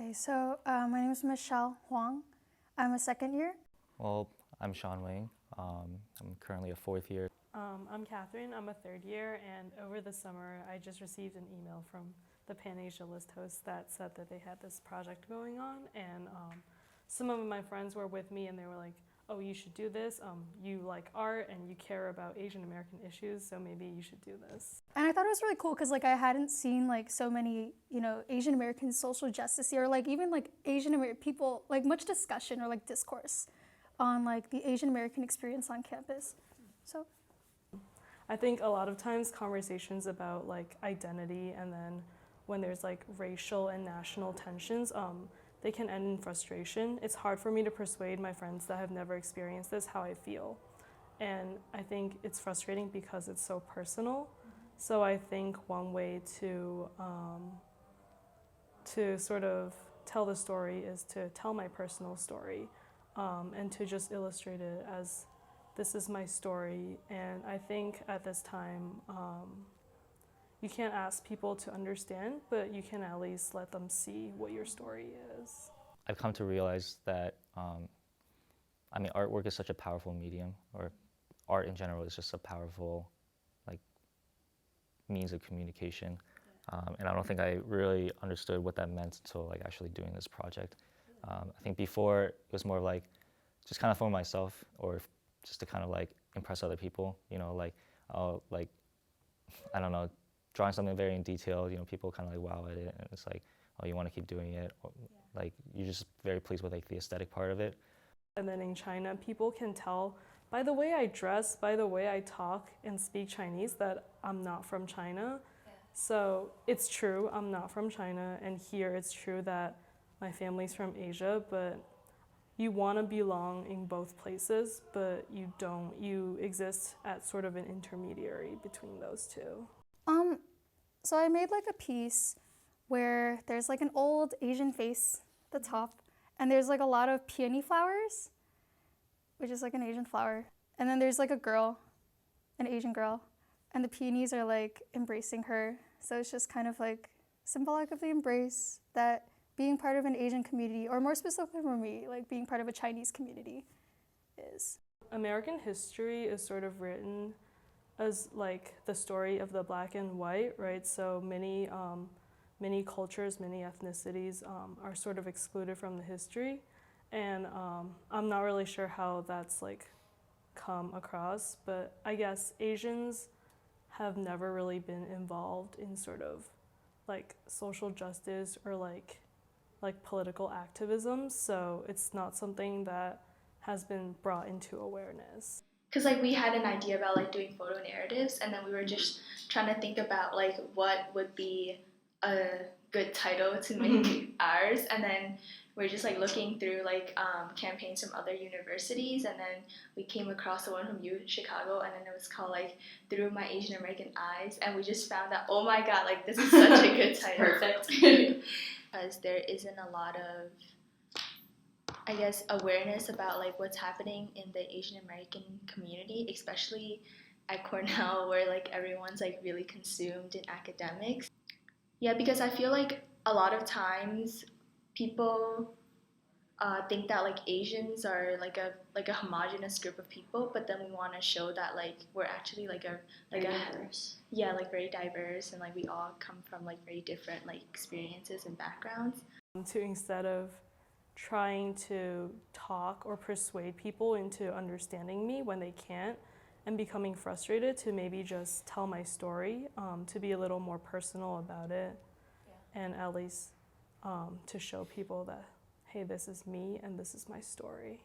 Okay, so my name is Michelle Huang. I'm a second year. Well, I'm Sean Wing. I'm currently a fourth year. I'm Catherine. I'm a third year, and over the summer, I just received an email from the Pan Asia list host that said that they had this project going on, and some of my friends were with me, and they were like, "Oh, you should do this. You like art, and you care about Asian American issues, so maybe you should do this." And I thought it was really cool because I hadn't seen so many Asian American social justice or even Asian American people much discussion or discourse on the Asian American experience on campus. So I think a lot of times conversations about identity, and then when there's racial and national tensions, they can end in frustration. It's hard for me to persuade my friends that have never experienced this how I feel. And I think it's frustrating because it's so personal. So I think one way to sort of tell the story is to tell my personal story, and to just illustrate it as this is my story. And I think at this time, you can't ask people to understand, but you can at least let them see what your story is. I've come to realize that, artwork is such a powerful medium, or art in general is just a powerful, means of communication. And I don't think I really understood what that meant until actually doing this project. I think before it was more just kind of for myself, or just to kind of impress other people. I don't know, drawing something very in detail. People kind of wow at it, and it's oh, you want to keep doing it. Or, you're just very pleased with the aesthetic part of it. And then in China, people can tell by the way I dress, by the way I talk and speak Chinese, that I'm not from China. Yeah. So it's true, I'm not from China, and here it's true that my family's from Asia, but you want to belong in both places, but you don't. You exist at sort of an intermediary between those two. So I made a piece where there's an old Asian face at the top, and there's a lot of peony flowers, which is an Asian flower. And then there's a girl, an Asian girl, and the peonies are embracing her. So it's just kind of symbolic of the embrace that being part of an Asian community, or more specifically for me, being part of a Chinese community is. American history is sort of written as the story of the black and white, right? So many cultures, many ethnicities are sort of excluded from the history. And I'm not really sure how that's come across, but I guess Asians have never really been involved in sort of social justice or political activism, so it's not something that has been brought into awareness. Because we had an idea about doing photo narratives, and then we were just trying to think about what would be a good title to make ours, and then we're just looking through campaigns from other universities, and then we came across the one from UChicago, and then it was called Through My Asian American Eyes, and we just found that, oh my god, this is such a good title. Perfect. Because there isn't a lot of, I guess, awareness about what's happening in the Asian American community, especially at Cornell, where everyone's really consumed in academics. Yeah, because I feel a lot of times people think that Asians are a homogenous group of people, but then we want to show that we're actually very diverse. Yeah, very diverse, and we all come from very different experiences and backgrounds. To instead of trying to talk or persuade people into understanding me when they can't, and becoming frustrated, to maybe just tell my story, to be a little more personal about it, and at least to show people that, hey, this is me and this is my story.